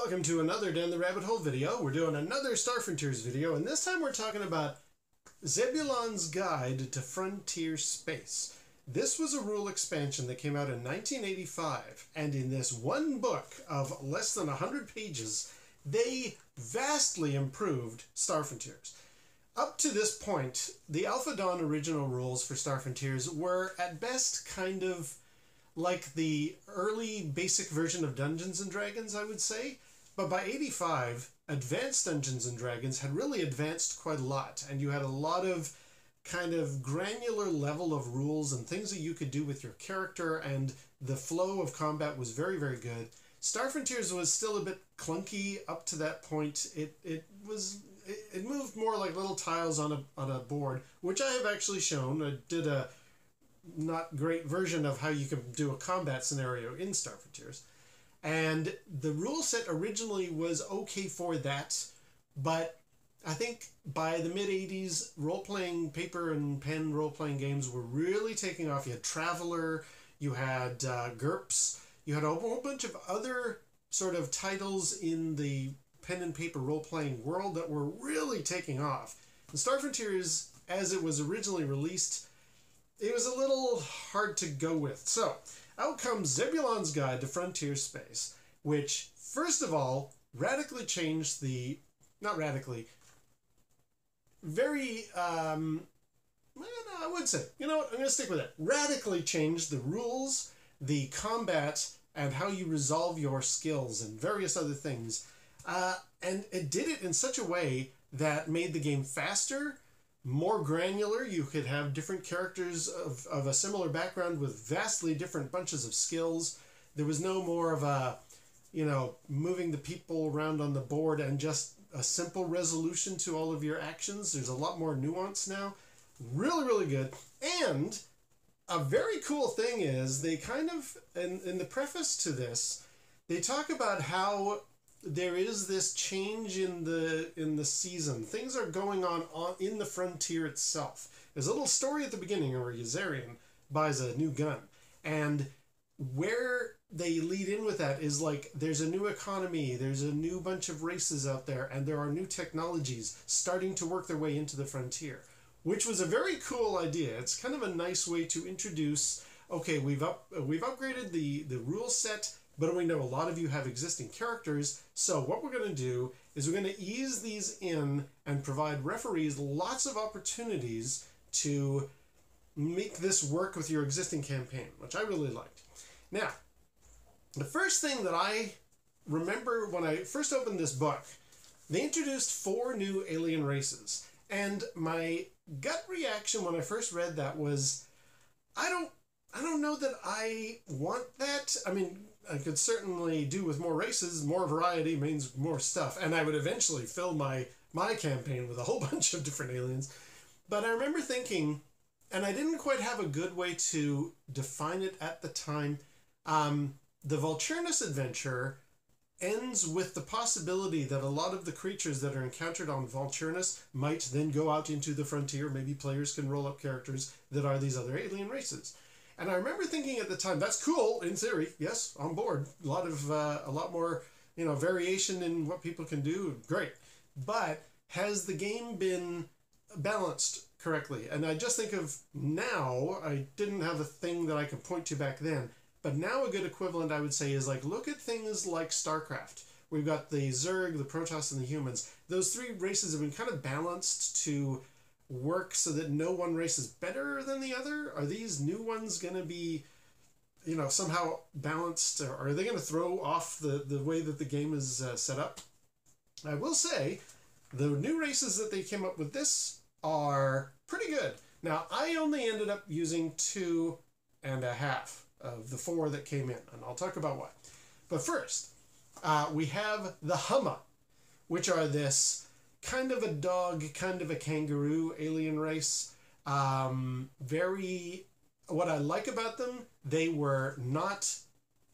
Welcome to another Down the Rabbit Hole video. We're doing another Star Frontiers video, and this time we're talking about Zebulon's Guide to Frontier Space. This was a rule expansion that came out in 1985, and in this one book of less than 100 pages, they vastly improved Star Frontiers. Up to this point, the Alpha Dawn original rules for Star Frontiers were at best kind of like the early basic version of Dungeons and Dragons, I would say. But by 85, Advanced Dungeons and Dragons had really advanced quite a lot, and you had a lot of kind of granular level of rules and things that you could do with your character, and the flow of combat was very, very good. Star Frontiers was still a bit clunky up to that point. It moved more like little tiles on a board, which I have actually shown. I did a not great version of how you could do a combat scenario in Star Frontiers. And the rule set originally was okay for that, but I think by the mid-80s, role-playing, paper and pen role-playing games were really taking off. You had Traveler, you had GURPS, you had a whole bunch of other sort of titles in the pen and paper role-playing world that were really taking off. And Star Frontiers, as it was originally released, it was a little hard to go with. So, out comes Zebulon's Guide to Frontier Space, which, first of all, radically changed the... not radically. Very, well, I would say, you know what, I'm going to stick with it. Radically changed the rules, the combat, and how you resolve your skills and various other things. And it did it in such a way that made the game faster, more granular. You could have different characters of a similar background with vastly different bunches of skills. There was no more of a, you know, moving the people around on the board and just a simple resolution to all of your actions. There's a lot more nuance now. Really, really good. And a very cool thing is they kind of, in the preface to this, they talk about how there is this change in the season. Things are going on in the frontier itself. There's a little story at the beginning where Yazarian buys a new gun, and where they lead in with that is like there's a new economy, there's a new bunch of races out there, and there are new technologies starting to work their way into the frontier, which was a very cool idea. It's kind of a nice way to introduce, okay, we've upgraded the rule set, but we know a lot of you have existing characters, so what we're going to do is we're going to ease these in and provide referees lots of opportunities to make this work with your existing campaign, which I really liked. Now, the first thing that I remember when I first opened this book, they introduced 4 new alien races, and my gut reaction when I first read that was, I don't know that I want that. I mean, I could certainly do with more races. More variety means more stuff. And I would eventually fill my campaign with a whole bunch of different aliens. But I remember thinking, and I didn't quite have a good way to define it at the time, the Vulturnus adventure ends with the possibility that a lot of the creatures that are encountered on Vulturnus might then go out into the frontier. Maybe players can roll up characters that are these other alien races. And I remember thinking at the time, that's cool, in theory, yes, on board. A lot more, you know, variation in what people can do, great. But has the game been balanced correctly? And I just think of now, I didn't have a thing that I could point to back then, but now a good equivalent, I would say, is like, look at things like StarCraft. We've got the Zerg, the Protoss, and the humans. Those 3 races have been kind of balanced to work so that no one race is better than the other? Are these new ones going to be, you know, somehow balanced? Or are they going to throw off the way that the game is set up? I will say, the new races that they came up with this are pretty good. Now, I only ended up using 2.5 of the 4 that came in, and I'll talk about why. But first, we have the Humma, which are this kind of a dog, kind of a kangaroo alien race. What I like about them, they were not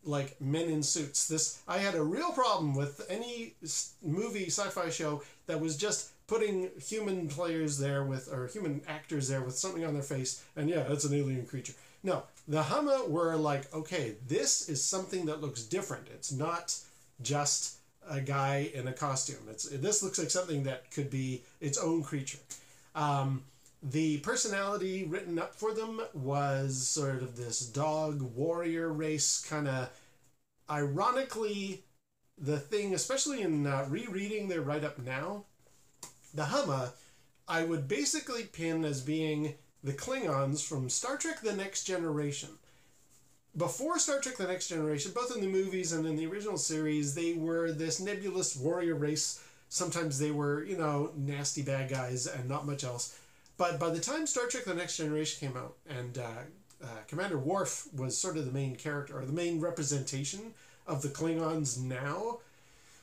like men in suits. I had a real problem with any movie, sci-fi show that was just putting human players there with, or human actors there with something on their face, and yeah, it's an alien creature. No, the Humma were like, okay, this is something that looks different. It's not just a guy in a costume. This looks like something that could be its own creature. The personality written up for them was sort of this dog warrior race, kind of ironically the thing, especially in rereading their write-up now, the Humma, I would basically pin as being the Klingons from Star Trek The Next Generation. Before Star Trek The Next Generation, both in the movies and in the original series, they were this nebulous warrior race. Sometimes they were, you know, nasty bad guys and not much else. But by the time Star Trek The Next Generation came out and Commander Worf was sort of the main character, or the main representation of the Klingons now,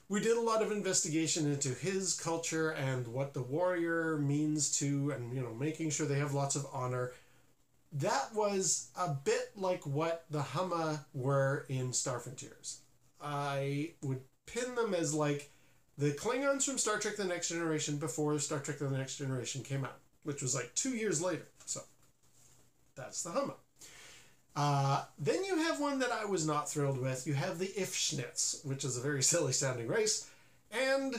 we did a lot of investigation into his culture and what the warrior means to, and, you know, making sure they have lots of honor. That was a bit like what the Humma were in Star Frontiers. I would pin them as like the Klingons from Star Trek The Next Generation before Star Trek The Next Generation came out, which was like 2 years later. So that's the Humma. Then you have one that I was not thrilled with. You have the Ifschnitz, which is a very silly sounding race. And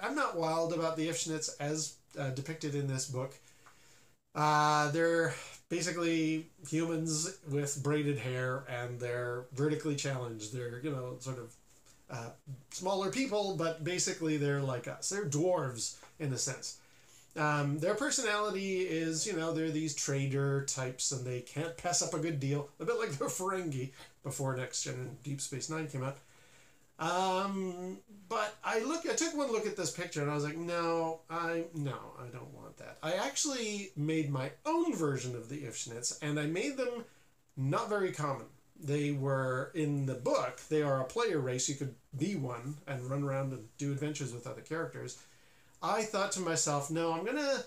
I'm not wild about the Ifschnitz as depicted in this book. They're basically humans with braided hair, and they're vertically challenged. They're, you know, sort of smaller people, but basically they're like us. They're dwarves in a sense. Their personality is, you know, they're these trader types, and they can't pass up a good deal. A bit like the Ferengi before Next Gen and Deep Space Nine came out. But I took one look at this picture and I was like, no, I don't want that. I actually made my own version of the Ifschnitz, and I made them not very common. They were, in the book, they are a player race. You could be one and run around and do adventures with other characters. I thought to myself, no, I'm gonna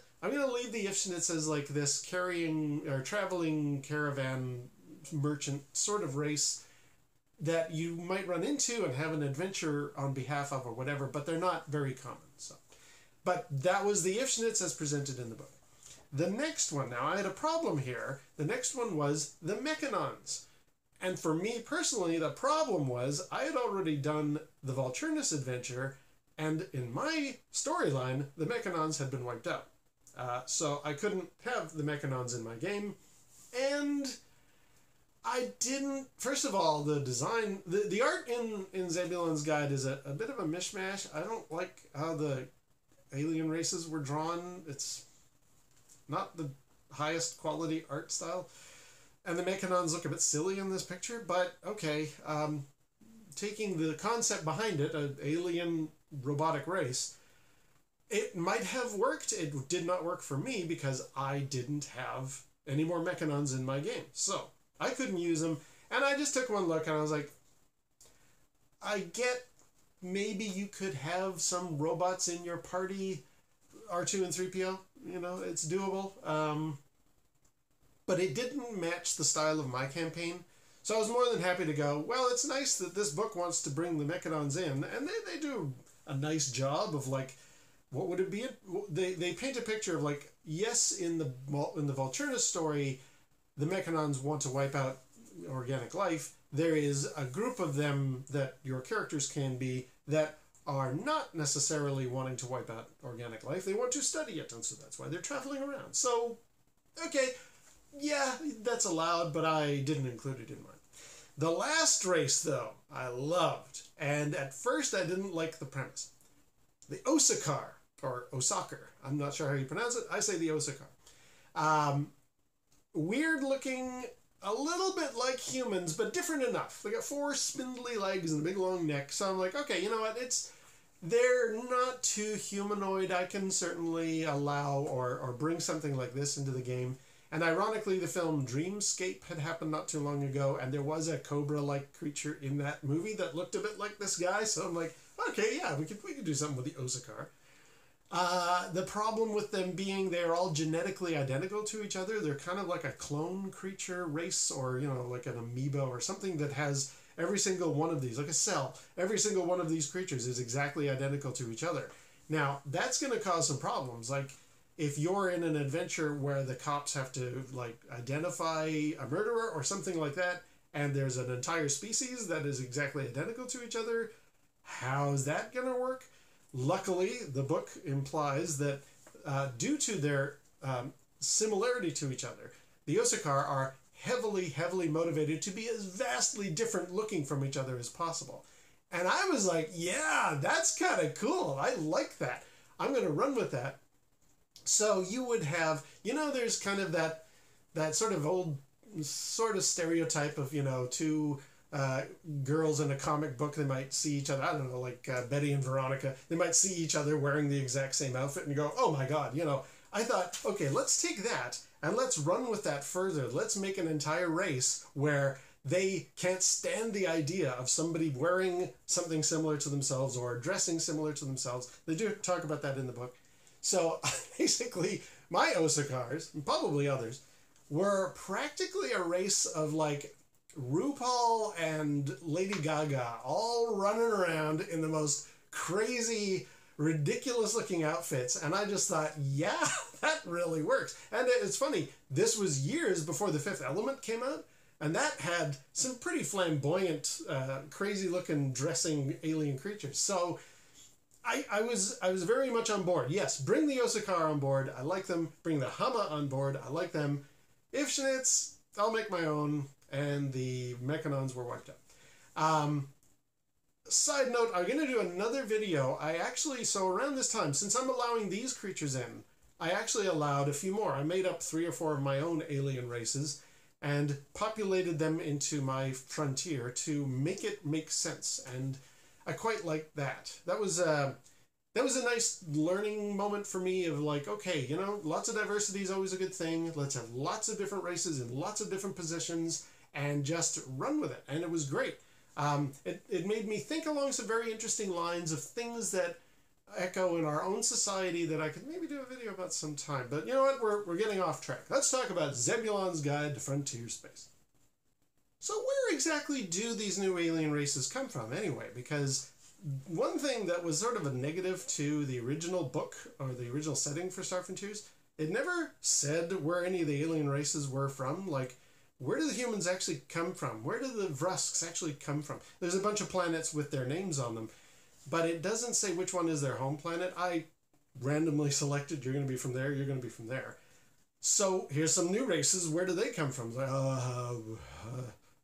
leave the Ifschnitz as like this carrying or traveling caravan merchant sort of race that you might run into and have an adventure on behalf of or whatever, but they're not very common. So, but that was the Ifschnitz as presented in the book. The next one, now I had a problem here. The next one was the Mechanons. And for me personally, the problem was I had already done the Volturnus adventure, and in my storyline, the Mechanons had been wiped out. So I couldn't have the Mechanons in my game, and I didn't... First of all, the design... The art in Zebulon's Guide is a bit of a mishmash. I don't like how the alien races were drawn. It's not the highest quality art style. And the Mechanons look a bit silly in this picture, but okay. Taking the concept behind it, an alien robotic race, it might have worked. It did not work for me because I didn't have any more Mechanons in my game. So I couldn't use them. And I just took one look and I was like, I get maybe you could have some robots in your party, R2 and 3PO. You know, it's doable. But it didn't match the style of my campaign. So I was more than happy to go, well, it's nice that this book wants to bring the Mechanons in. And they do a nice job of, like, what would it be? They paint a picture of, like, yes, in the Volturnus story, the Mechanons want to wipe out organic life. There is a group of them that your characters can be that are not necessarily wanting to wipe out organic life. They want to study it, and so that's why they're traveling around. So, okay, yeah, that's allowed, but I didn't include it in mine. The last race, though, I loved, and at first I didn't like the premise. The Osakar, or Osakar, I'm not sure how you pronounce it, I say the Osakar. Weird looking, a little bit like humans, but different enough. They got 4 spindly legs and a big long neck, so I'm like, okay, you know what, they're not too humanoid. I can certainly allow or bring something like this into the game. And ironically, the film Dreamscape had happened not too long ago, and there was a cobra-like creature in that movie that looked a bit like this guy, so I'm like, okay, yeah, we could do something with the Osakar. The problem with them being they're all genetically identical to each other. They're kind of like a clone creature race, or, you know, like an amoeba or something that has every single one of these, like a cell. Every single one of these creatures is exactly identical to each other. Now, that's going to cause some problems. Like, if you're in an adventure where the cops have to, like, identify a murderer or something like that, and there's an entire species that is exactly identical to each other. How's that going to work? Luckily, the book implies that due to their similarity to each other, the Osakar are heavily motivated to be as vastly different looking from each other as possible. And I was like, yeah, that's kind of cool. I like that. I'm going to run with that. So you would have, there's kind of that sort of old sort of stereotype of, two girls in a comic book. They might see each other, I don't know, like Betty and Veronica. They might see each other wearing the exact same outfit and go, oh my God, I thought, okay, let's take that and let's run with that further. Let's make an entire race where they can't stand the idea of somebody wearing something similar to themselves or dressing similar to themselves. They do talk about that in the book. So basically, my Osakars, and probably others, were practically a race of like RuPaul and Lady Gaga all running around in the most crazy, ridiculous looking outfits. And I just thought, yeah, that really works. And it's funny, this was years before The Fifth Element came out. And that had some pretty flamboyant, crazy looking dressing alien creatures. So I was very much on board. Yes, bring the Osakar on board. I like them. Bring the Hama on board. I like them. Ifshnits, I'll make my own. And the Mechanons were wiped out. Side note, I'm going to do another video. So around this time, since I'm allowing these creatures in, I actually allowed a few more. I made up 3 or 4 of my own alien races and populated them into my frontier to make it make sense. And I quite liked that. That was a nice learning moment for me of like, okay, lots of diversity is always a good thing. Let's have lots of different races in lots of different positions and just run with it. And it was great. It made me think along some very interesting lines of things that echo in our own society that I could maybe do a video about sometime. But you know what? We're getting off track. Let's talk about Zebulon's Guide to Frontier Space. So where exactly do these new alien races come from anyway? Because one thing that was sort of a negative to the original book or the original setting for Star Frontiers, it never said where any of the alien races were from. Like, where do the humans actually come from? Where do the Vrusks actually come from? There's a bunch of planets with their names on them, but it doesn't say which one is their home planet. I randomly selected, you're going to be from there, you're going to be from there. So here's some new races. Where do they come from?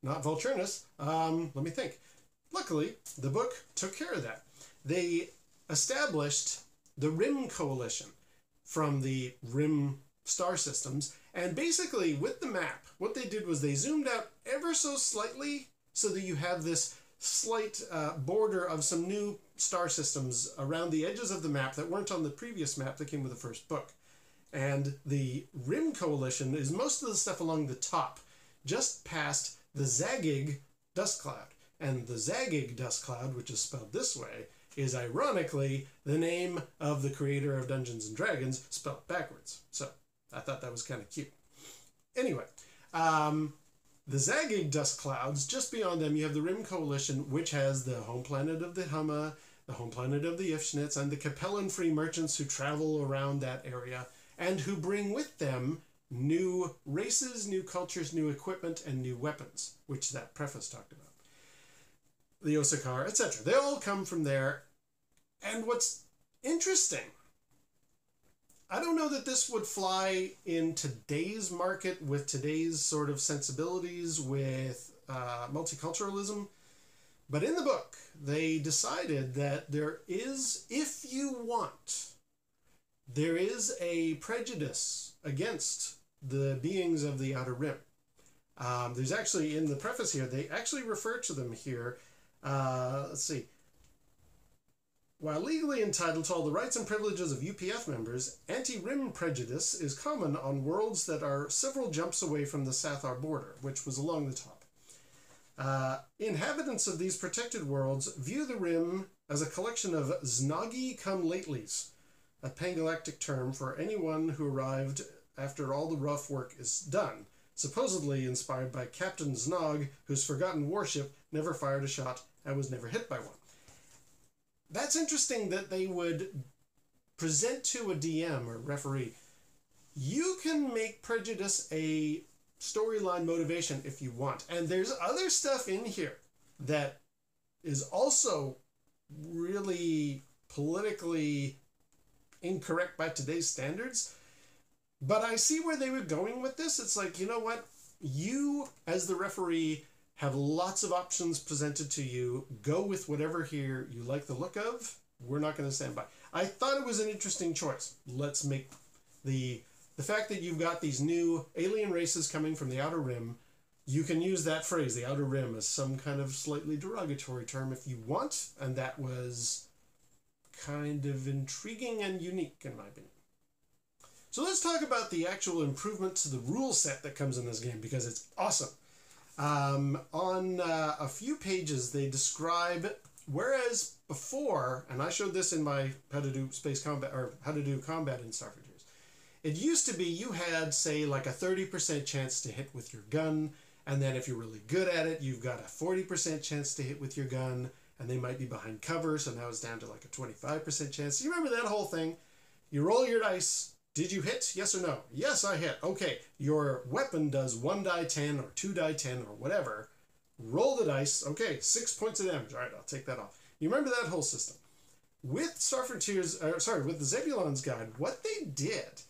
Not Volturnus. Let me think. Luckily, the book took care of that. They established the Rim Coalition from the Rim star systems. And basically, with the map, what they did was they zoomed out ever so slightly so that you have this slight border of some new star systems around the edges of the map that weren't on the previous map that came with the first book. And the Rim Coalition is most of the stuff along the top, just past the Zagig dust cloud. And the Zagig dust cloud, which is spelled this way, is ironically the name of the creator of Dungeons and Dragons spelled backwards. So I thought that was kind of cute. Anyway, the Zagig dust clouds, just beyond them, you have the Rim Coalition, which has the home planet of the Hama, the home planet of the Ifshnits, and the Capellan free merchants who travel around that area and who bring with them new races, new cultures, new equipment, and new weapons, which that preface talked about. The Osakar, etc. They all come from there. And what's interesting, I don't know that this would fly in today's market with today's sort of sensibilities with multiculturalism, but in the book, they decided that there is, if you want, there is a prejudice against the beings of the Outer Rim. There's actually, in the preface here, they actually refer to them here. Let's see. While legally entitled to all the rights and privileges of UPF members, anti-Rim prejudice is common on worlds that are several jumps away from the Sathar border, which was along the top. Inhabitants of these protected worlds view the Rim as a collection of Znoggy come latelys, a pangalactic term for anyone who arrived after all the rough work is done, supposedly inspired by Captain Znog, whose forgotten warship never fired a shot and was never hit by one. That's interesting that they would present to a DM or referee, you can make prejudice a storyline motivation if you want. And there's other stuff in here that is also really politically incorrect by today's standards. But I see where they were going with this. It's like, you know what? You, as the referee, have lots of options presented to you. Go with whatever here you like the look of. We're not going to stand by. I thought it was an interesting choice. Let's make the fact that you've got these new alien races coming from the Outer Rim, you can use that phrase, the Outer Rim, as some kind of slightly derogatory term if you want, and that was kind of intriguing and unique in my opinion. So let's talk about the actual improvement to the rule set that comes in this game, because it's awesome. On a few pages, they describe, whereas before, and I showed this in my how to do space combat, or how to do combat in Star Frontiers, it used to be you had, say, like a 30% chance to hit with your gun, and then if you're really good at it, you've got a 40% chance to hit with your gun, and they might be behind cover, so now it's down to like a 25% chance. You remember that whole thing? You roll your dice. Did you hit? Yes or no? Yes, I hit. Okay, your weapon does 1 die 10 or 2 die 10 or whatever. Roll the dice. Okay, 6 points of damage. All right, I'll take that off. You remember that whole system? With Star Frontiers, with the Zebulon's Guide, what they did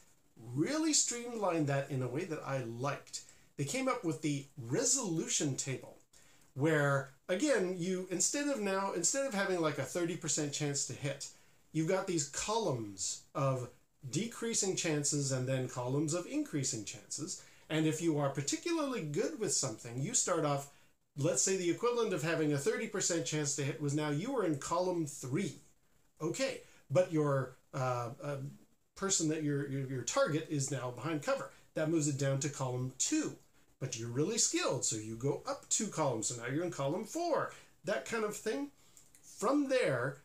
really streamlined that in a way that I liked. They came up with the resolution table, where again, you instead of having like a 30% chance to hit, you've got these columns of decreasing chances and then columns of increasing chances. And if you are particularly good with something, you start off, let's say the equivalent of having a 30% chance to hit was now you were in column 3. Okay, but your person that your target is now behind cover. That moves it down to column 2. But you're really skilled, so you go up 2 columns, so now you're in column 4. That kind of thing. From there,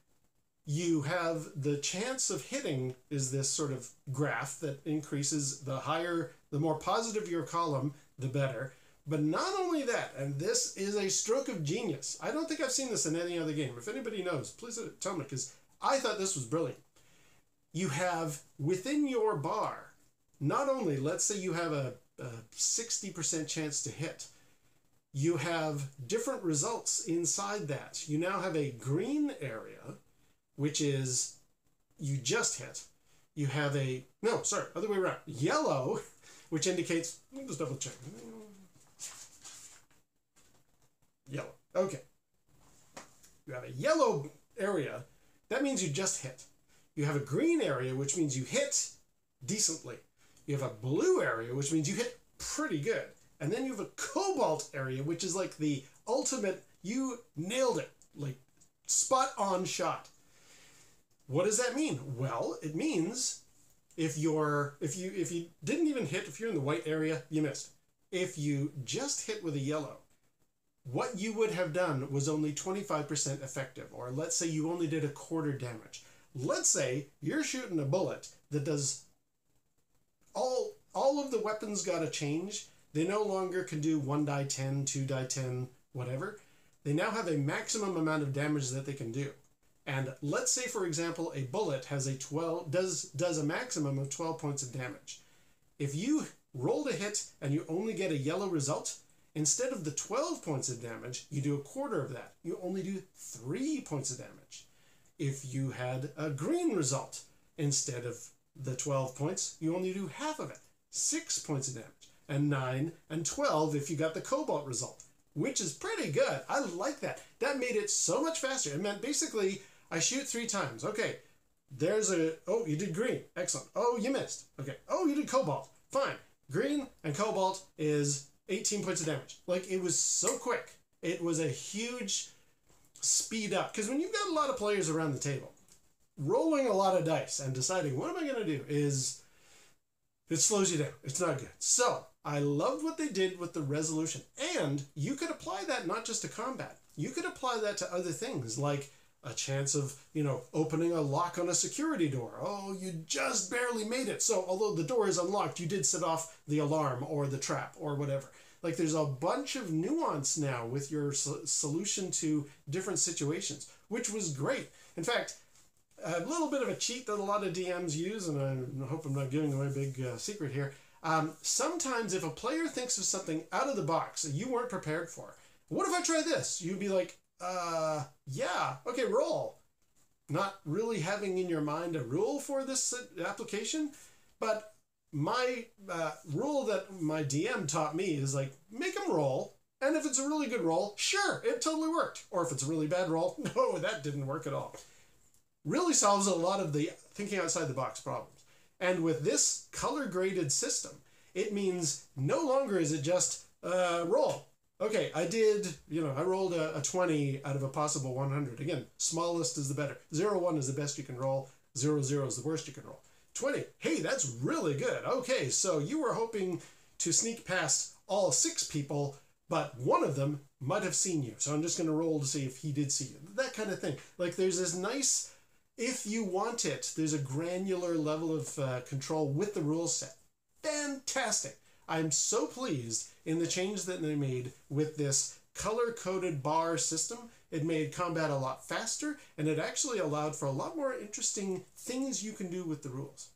you have the chance of hitting is this sort of graph that increases the higher, the more positive your column, the better. But not only that, and this is a stroke of genius. I don't think I've seen this in any other game. If anybody knows, please tell me, because I thought this was brilliant. You have within your bar, not only, let's say you have a 60% chance to hit, you have different results inside that. You now have a green area, which is you just hit. You have a, no, sorry, other way around. Yellow, which indicates, let me just double check. Yellow, okay. You have a yellow area, that means you just hit. You have a green area, which means you hit decently. You have a blue area, which means you hit pretty good. And then you have a cobalt area, which is like the ultimate, you nailed it, like spot on shot. What does that mean? Well, it means if you didn't even hit, if you're in the white area, you missed. If you just hit with a yellow, what you would have done was only 25% effective, or let's say you only did a quarter damage. Let's say you're shooting a bullet that does all of the weapons got to change. They no longer can do 1 die 10, 2 die 10, whatever. They now have a maximum amount of damage that they can do. And let's say, for example, a bullet has a 12 does a maximum of 12 points of damage. If you rolled a hit and you only get a yellow result, instead of the 12 points of damage, you do a quarter of that. You only do 3 points of damage. If you had a green result, instead of the 12 points, you only do half of it. 6 points of damage. And 9 and 12 if you got the cobalt result, which is pretty good. I like that. That made it so much faster. It meant basically I shoot 3 times. Okay, there's a, oh, you did green. Excellent. Oh, you missed. Okay. Oh, you did cobalt. Fine. Green and cobalt is 18 points of damage. Like, it was so quick. It was a huge speed up. Because when you've got a lot of players around the table, rolling a lot of dice and deciding what am I going to do is, it slows you down. It's not good. So I loved what they did with the resolution. And you could apply that not just to combat. You could apply that to other things, like a chance of, opening a lock on a security door. Oh, you just barely made it. So although the door is unlocked, you did set off the alarm or the trap or whatever. Like, there's a bunch of nuance now with your solution to different situations, which was great. In fact, a little bit of a cheat that a lot of DMs use, and I hope I'm not giving away a big secret here. Sometimes if a player thinks of something out of the box that you weren't prepared for, what if I try this? You'd be like, yeah, okay, roll. Not really having in your mind a rule for this application, but my rule that my DM taught me is like, make them roll, and if it's a really good roll, sure, it totally worked. Or if it's a really bad roll, no, that didn't work at all. Really solves a lot of the thinking outside the box problems. And with this color-graded system, it means no longer is it just roll. Okay, I rolled a 20 out of a possible 100. Again, smallest is the better. 0-1 is the best you can roll. 0-0 is the worst you can roll. 20, hey, that's really good. Okay, so you were hoping to sneak past all 6 people, but one of them might have seen you. So I'm just going to roll to see if he did see you. That kind of thing. Like there's this nice, if you want it, there's a granular level of control with the rule set. Fantastic. I'm so pleased in the change that they made with this color-coded bar system. It made combat a lot faster, and it actually allowed for a lot more interesting things you can do with the rules.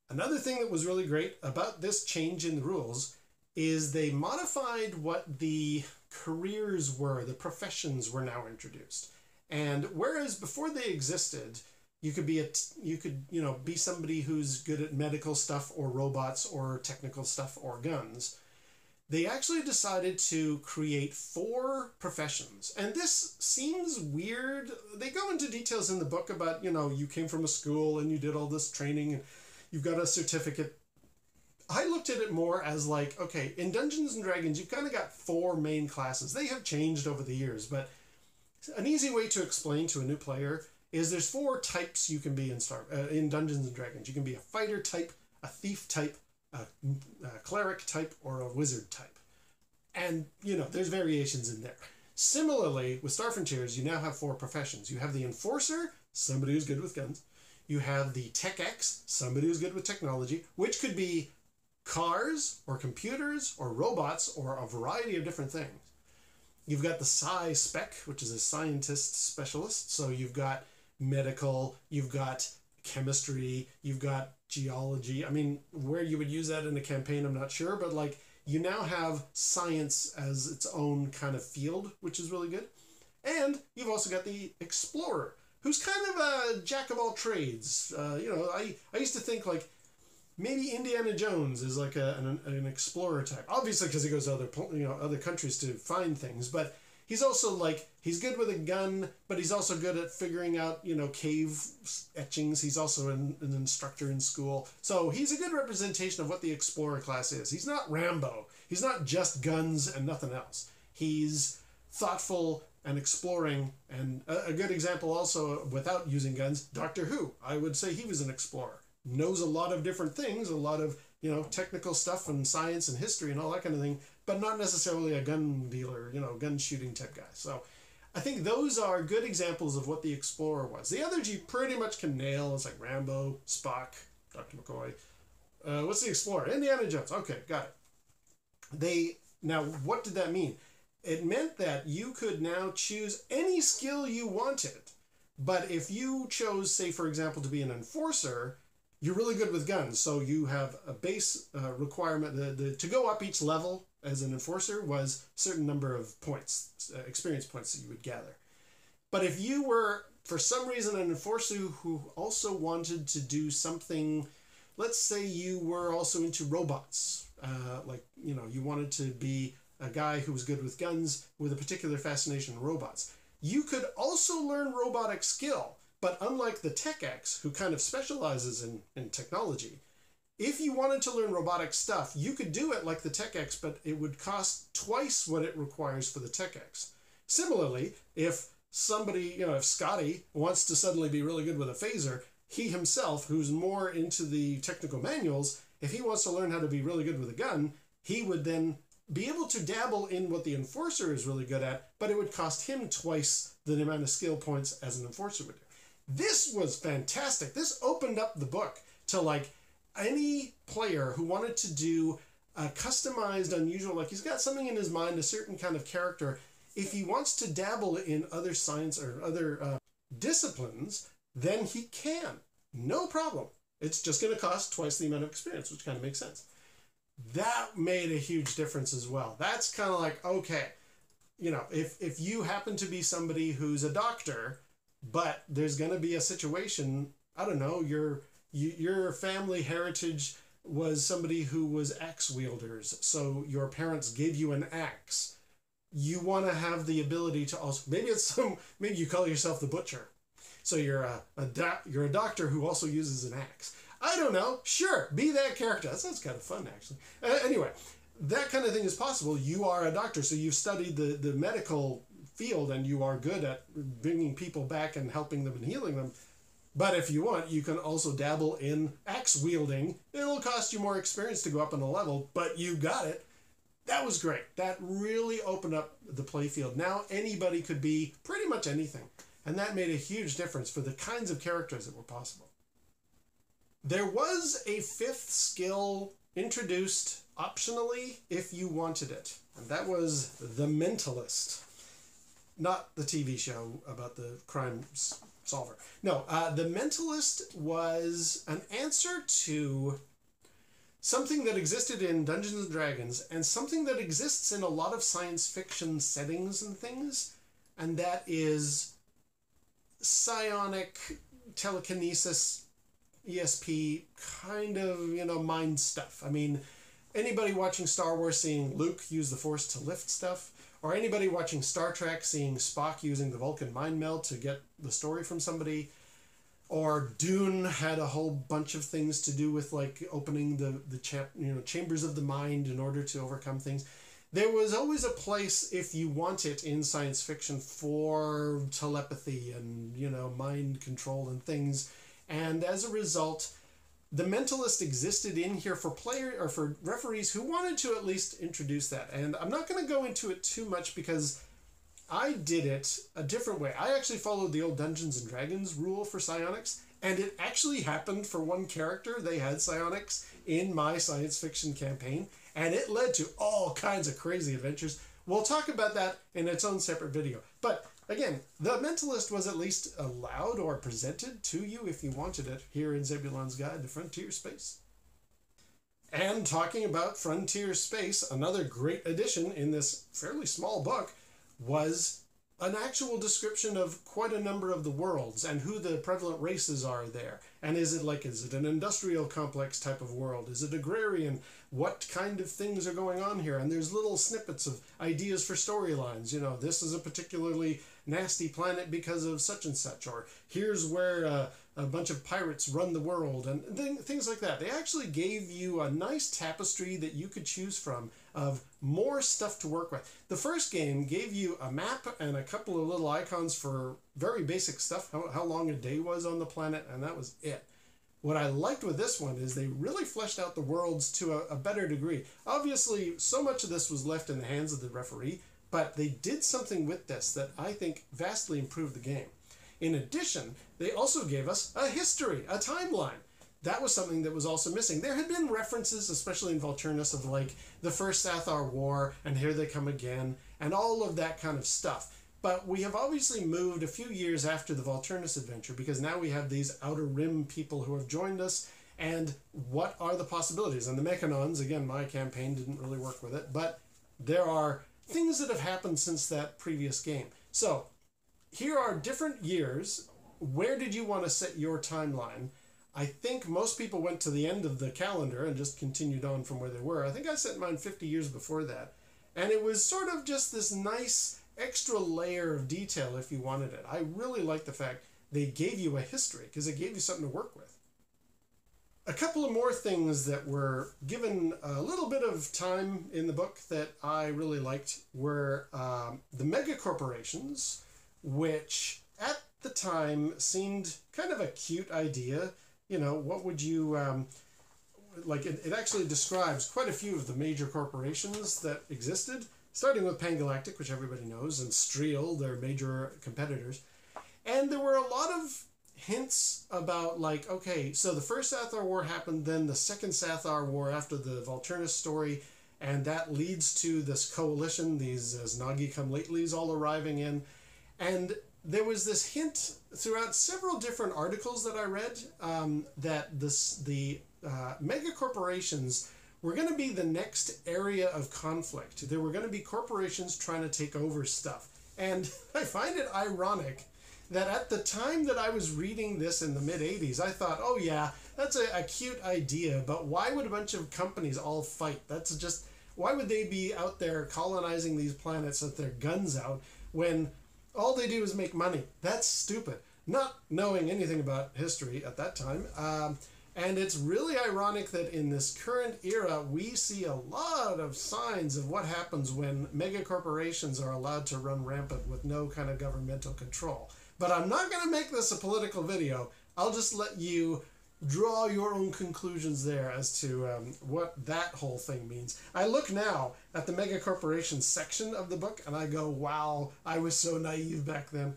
Another thing that was really great about this change in the rules is they modified what the careers were, the professions were now introduced. And whereas before they existed, you could be somebody who's good at medical stuff or robots or technical stuff or guns. They actually decided to create 4 professions. And this seems weird. They go into details in the book about, you came from a school and you did all this training and you've got a certificate. I looked at it more as like, okay, in Dungeons & Dragons, you've kind of got 4 main classes. They have changed over the years, but an easy way to explain to a new player is there's 4 types you can be in Dungeons & Dragons. You can be a fighter type, a thief type, a cleric type, or a wizard type. And, there's variations in there. Similarly, with Star Frontiers, you now have 4 professions. You have the Enforcer, somebody who's good with guns. You have the Tech X, somebody who's good with technology, which could be cars, or computers, or robots, or a variety of different things. You've got the Sci Spec, which is a scientist specialist. So you've got medical, you've got chemistry, you've got geology. I mean, where you would use that in a campaign, I'm not sure, but like you now have science as its own kind of field, which is really good. And you've also got the Explorer, who's kind of a jack of all trades. I used to think like maybe Indiana Jones is like an explorer type, obviously because he goes to other countries to find things, but he's also like, he's good with a gun, but he's also good at figuring out, cave etchings. He's also an instructor in school. So he's a good representation of what the explorer class is. He's not Rambo. He's not just guns and nothing else. He's thoughtful and exploring, and a good example also without using guns, Doctor Who. I would say he was an explorer. Knows a lot of different things, a lot of, technical stuff and science and history and all that kind of thing, but not necessarily a gun dealer, gun shooting type guy. So I think those are good examples of what the Explorer was. The others you pretty much can nail. It's like Rambo, Spock, Dr. McCoy. What's the Explorer? Indiana Jones. Okay, got it. Now, what did that mean? It meant that you could now choose any skill you wanted. But if you chose, say, for example, to be an enforcer, you're really good with guns, so you have a base requirement. To go up each level as an enforcer was a certain number of points, experience points that you would gather. But if you were, for some reason, an enforcer who also wanted to do something, let's say you were also into robots, you wanted to be a guy who was good with guns with a particular fascination in robots, you could also learn robotic skill. But unlike the Tech X, who kind of specializes in technology, if you wanted to learn robotic stuff, you could do it like the Tech X, but it would cost twice what it requires for the Tech X. Similarly, if somebody, if Scotty wants to suddenly be really good with a phaser, he himself, who's more into the technical manuals, if he wants to learn how to be really good with a gun, he would then be able to dabble in what the enforcer is really good at, but it would cost him twice the amount of skill points as an enforcer would do. This was fantastic. This opened up the book to like any player who wanted to do a customized, unusual, like he's got something in his mind, a certain kind of character. If he wants to dabble in other science or other disciplines, then he can. No problem. It's just going to cost twice the amount of experience, which kind of makes sense. That made a huge difference as well. That's kind of like, okay, you know, if you happen to be somebody who's a doctor, but there's going to be a situation, I don't know, your family heritage was somebody who was axe wielders, so your parents gave you an axe. You want to have the ability to also, maybe you call yourself the butcher. So you're a doctor who also uses an axe. I don't know. Sure, be that character. That sounds kind of fun, actually. Anyway, that kind of thing is possible. You are a doctor, so you've studied the medical field and you are good at bringing people back and helping them and healing them. But if you want, you can also dabble in axe wielding. It'll cost you more experience to go up on a level, but you got it. That was great. That really opened up the playfield. Now anybody could be pretty much anything. And that made a huge difference for the kinds of characters that were possible. There was a fifth skill introduced optionally if you wanted it. And that was the Mentalist. Not the TV show about the crime solver. No, the Mentalist was an answer to something that existed in Dungeons and Dragons and something that exists in a lot of science fiction settings and things. And that is psionic telekinesis, ESP, kind of, you know, mind stuff. I mean, anybody watching Star Wars seeing Luke use the Force to lift stuff, or anybody watching Star Trek seeing Spock using the Vulcan mind meld to get the story from somebody, or Dune had a whole bunch of things to do with like opening the chambers of the mind in order to overcome things. There was always a place, if you want it in science fiction, for telepathy and, you know, mind control and things. And as a result, the Mentalist existed in here for for referees who wanted to at least introduce that. And I'm not going to go into it too much because I did it a different way. I actually followed the old Dungeons and Dragons rule for psionics, and it actually happened for one character. They had psionics in my science fiction campaign, and it led to all kinds of crazy adventures. We'll talk about that in its own separate video. But again, the Mentalist was at least allowed or presented to you if you wanted it here in Zebulon's Guide to Frontier Space. And talking about Frontier Space, another great addition in this fairly small book was an actual description of quite a number of the worlds and who the prevalent races are there. And is it an industrial complex type of world? Is it agrarian? What kind of things are going on here? And there's little snippets of ideas for storylines. You know, this is a particularly nasty planet because of such and such, or here's where a bunch of pirates run the world, and things like that. They actually gave you a nice tapestry that you could choose from of more stuff to work with. The first game gave you a map and a couple of little icons for very basic stuff, how long a day was on the planet, and that was it. What I liked with this one is they really fleshed out the worlds to a better degree. Obviously, so much of this was left in the hands of the referee, but they did something with this that I think vastly improved the game. In addition, they also gave us a history, a timeline. That was something that was also missing. There had been references, especially in Volturnus, of like the First Sathar War, and Here They Come Again, and all of that kind of stuff. But we have obviously moved a few years after the Volturnus adventure, because now we have these Outer Rim people who have joined us, and what are the possibilities? And the Mechanons, again, my campaign didn't really work with it, but there are things that have happened since that previous game. So here are different years. Where did you want to set your timeline? I think most people went to the end of the calendar and just continued on from where they were. I think I set mine 50 years before that. And it was sort of just this nice extra layer of detail if you wanted it. I really like the fact they gave you a history because it gave you something to work with. A couple of more things that were given a little bit of time in the book that I really liked were the mega corporations, which at the time seemed kind of a cute idea. You know, what would you, it actually describes quite a few of the major corporations that existed, starting with Pangalactic, which everybody knows, and Streel, their major competitors. And there were a lot of hints about, like, okay, so the First Sathar War happened, then the Second Sathar War after the Volturnus story, and that leads to this coalition, these Znagi-come-latelys all arriving in. And there was this hint throughout several different articles that I read that the mega corporations were going to be the next area of conflict. There were going to be corporations trying to take over stuff. And I find it ironic that at the time that I was reading this in the mid-'80s, I thought, oh yeah, that's a cute idea, but why would a bunch of companies all fight? That's just, why would they be out there colonizing these planets with their guns out when all they do is make money? That's stupid. Not knowing anything about history at that time. And it's really ironic that in this current era, we see a lot of signs of what happens when mega corporations are allowed to run rampant with no kind of governmental control. But I'm not going to make this a political video. I'll just let you draw your own conclusions there as to what that whole thing means. I look now at the mega corporations section of the book and I go, wow, I was so naive back then.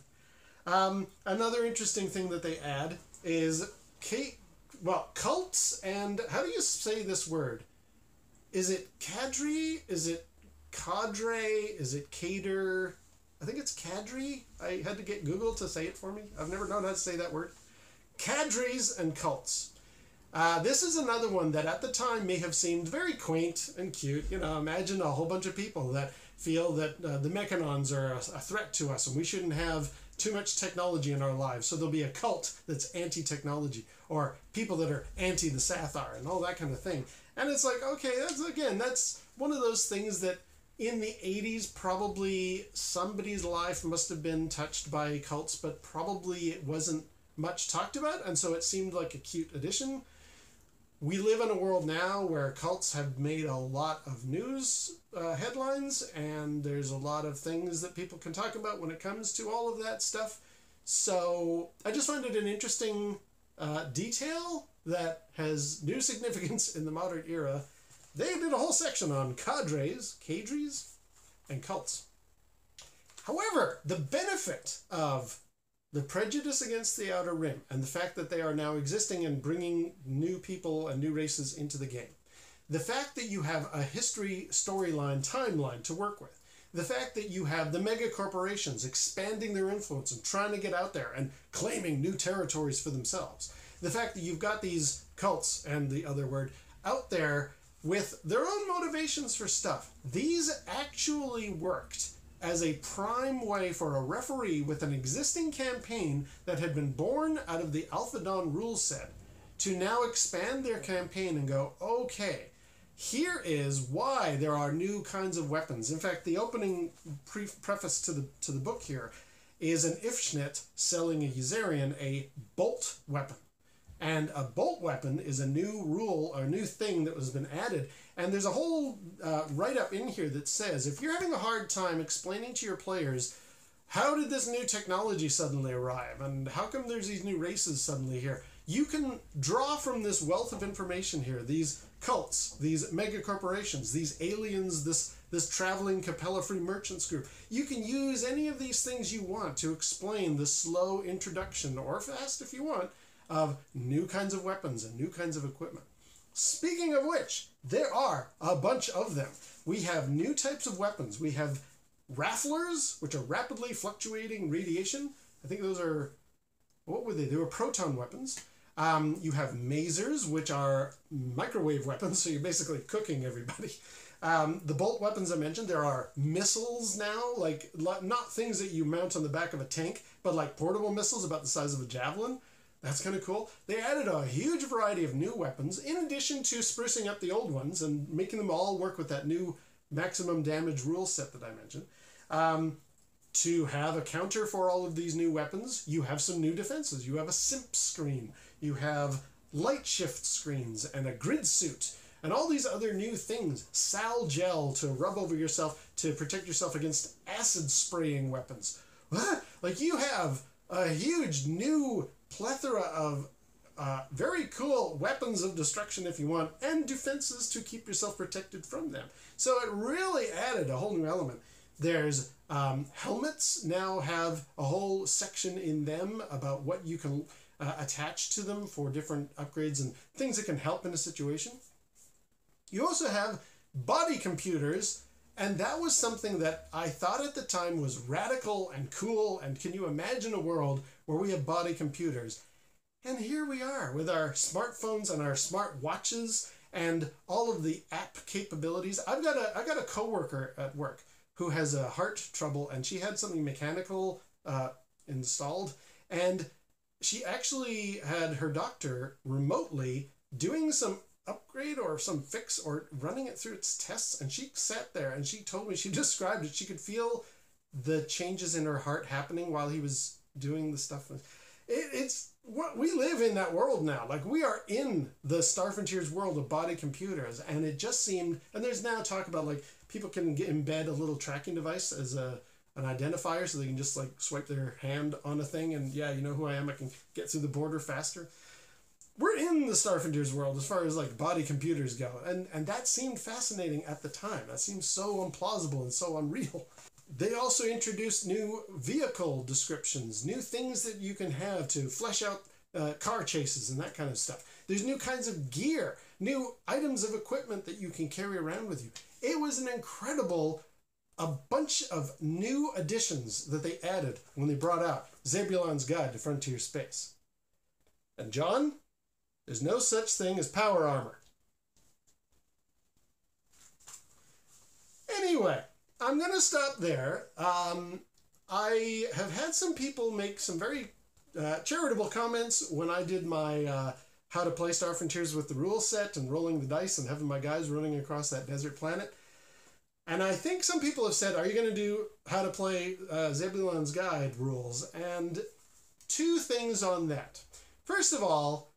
Another interesting thing that they add is cults and, how do you say this word? Is it cadre? Is it cadre? Is it cater? I think it's cadre. I had to get Google to say it for me. I've never known how to say that word. Cadres and Cults. This is another one that at the time may have seemed very quaint and cute. You know, imagine a whole bunch of people that feel that the Mechanons are a threat to us and we shouldn't have too much technology in our lives. So there'll be a cult that's anti-technology, or people that are anti the Sathar and all that kind of thing. And it's like, okay, that's one of those things that in the 80s, probably somebody's life must have been touched by cults, but probably it wasn't much talked about, and so it seemed like a cute addition. We live in a world now where cults have made a lot of news headlines, and there's a lot of things that people can talk about when it comes to all of that stuff. So I just find it an interesting detail that has new significance in the modern era. They did a whole section on cadres, and cults. However, the benefit of the prejudice against the Outer Rim and the fact that they are now existing and bringing new people and new races into the game, the fact that you have a history storyline timeline to work with, the fact that you have the mega corporations expanding their influence and trying to get out there and claiming new territories for themselves, the fact that you've got these cults and the other word out there with their own motivations for stuff. These actually worked as a prime way for a referee with an existing campaign that had been born out of the Alpha Dawn rule set to now expand their campaign and go, okay, here is why there are new kinds of weapons. In fact, the opening preface to the book here is an Ifschnit selling a Usarian a bolt weapon. And a bolt weapon is a new rule or new thing that has been added. And there's a whole write-up in here that says, if you're having a hard time explaining to your players, how did this new technology suddenly arrive? And how come there's these new races suddenly here? You can draw from this wealth of information here, these cults, these mega corporations, these aliens, this traveling Capella-free merchants group. You can use any of these things you want to explain the slow introduction, or fast if you want, of new kinds of weapons and new kinds of equipment. Speaking of which, there are a bunch of them. We have new types of weapons. We have rafflers, which are rapidly fluctuating radiation. I think those are, what were they? They were proton weapons. You have masers, which are microwave weapons, so you're basically cooking everybody. The bolt weapons I mentioned, there are missiles now, like not things that you mount on the back of a tank, but like portable missiles about the size of a javelin. That's kind of cool. They added a huge variety of new weapons, in addition to sprucing up the old ones and making them all work with that new maximum damage rule set that I mentioned. To have a counter for all of these new weapons, you have some new defenses. You have a simp screen. You have light shift screens and a grid suit and all these other new things. Sal gel to rub over yourself to protect yourself against acid spraying weapons. What? Like, you have a huge new plethora of very cool weapons of destruction if you want, and defenses to keep yourself protected from them. So it really added a whole new element. There's helmets now have a whole section in them about what you can attach to them for different upgrades and things that can help in a situation. You also have body computers And that was something that I thought at the time was radical and cool, and can you imagine a world where we have body computers? And here we are with our smartphones and our smart watches and all of the app capabilities. I got a coworker at work who has a heart trouble, and she had something mechanical installed, and she actually had her doctor remotely doing some upgrade or some fix or running it through its tests, and she sat there and she told me, she described it, she could feel the changes in her heart happening while he was doing the stuff. It's what we live in, that world now. Like, we are in the Star Frontier's world of body computers, and it just seemed, and there's now talk about like people can embed a little tracking device as an identifier, so they can just like swipe their hand on a thing and, yeah, you know who I am, I can get through the border faster. We're in the Star Frontier's world as far as like body computers go, and that seemed fascinating at the time. That seemed so implausible and so unreal. They also introduced new vehicle descriptions, new things that you can have to flesh out car chases and that kind of stuff. There's new kinds of gear, new items of equipment that you can carry around with you. It was an incredible, a bunch of new additions that they added when they brought out Zebulon's Guide to Frontier Space. And John, there's no such thing as power armor. Anyway, I'm going to stop there. I have had some people make some very charitable comments when I did my how to play Star Frontiers with the rule set and rolling the dice and having my guys running across that desert planet. And I think some people have said, are you going to do how to play Zebulon's Guide rules? And two things on that. First of all,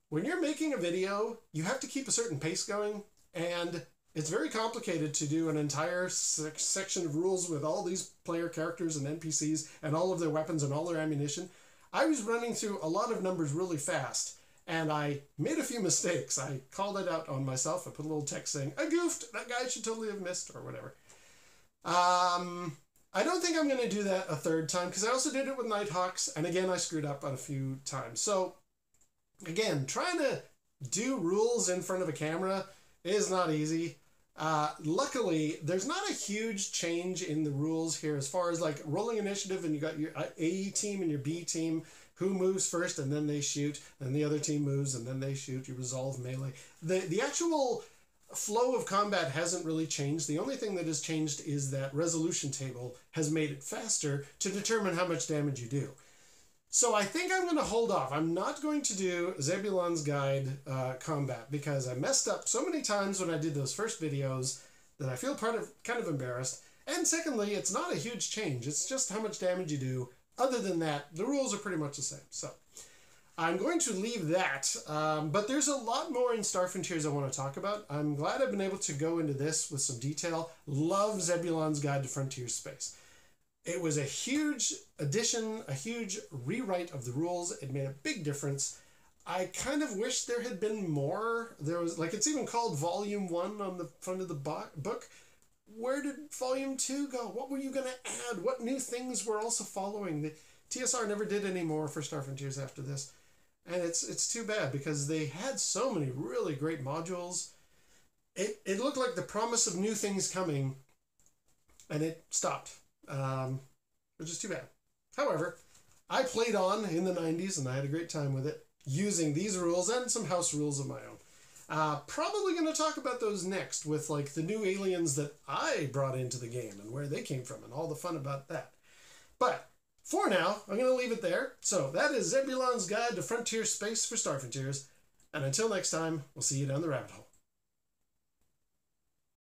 when you're making a video, you have to keep a certain pace going, and it's very complicated to do an entire section of rules with all these player characters and NPCs and all of their weapons and all their ammunition. I was running through a lot of numbers really fast, and I made a few mistakes. I called it out on myself. I put a little text saying, I goofed, that guy should totally have missed, or whatever. I don't think I'm going to do that a third time, because I also did it with Nighthawks, and again, I screwed up a few times. So, again, trying to do rules in front of a camera is not easy. Luckily, there's not a huge change in the rules here as far as like rolling initiative, and you got your A team and your B team, who moves first and then they shoot, and the other team moves and then they shoot. You resolve melee. The actual flow of combat hasn't really changed. The only thing that has changed is that resolution table has made it faster to determine how much damage you do. So I think I'm going to hold off. I'm not going to do Zebulon's Guide combat because I messed up so many times when I did those first videos that I feel kind of embarrassed. And secondly, it's not a huge change. It's just how much damage you do. Other than that, the rules are pretty much the same. So I'm going to leave that. But there's a lot more in Star Frontiers I want to talk about. I'm glad I've been able to go into this with some detail. Love Zebulon's Guide to Frontier Space. It was a huge addition, a huge rewrite of the rules. It made a big difference. I kind of wish there had been more. There was, like, it's even called Volume 1 on the front of the book. Where did Volume 2 go? What were you going to add? What new things were also following? The TSR never did any more for Star Frontiers after this. And it's too bad because they had so many really great modules. It looked like the promise of new things coming, and it stopped. Which is too bad. However, I played on in the 90s and I had a great time with it using these rules and some house rules of my own. Probably going to talk about those next with like the new aliens that I brought into the game and where they came from and all the fun about that. But for now, I'm going to leave it there. So that is Zebulon's Guide to Frontier Space for Star Frontiers. And until next time, we'll see you down the rabbit hole.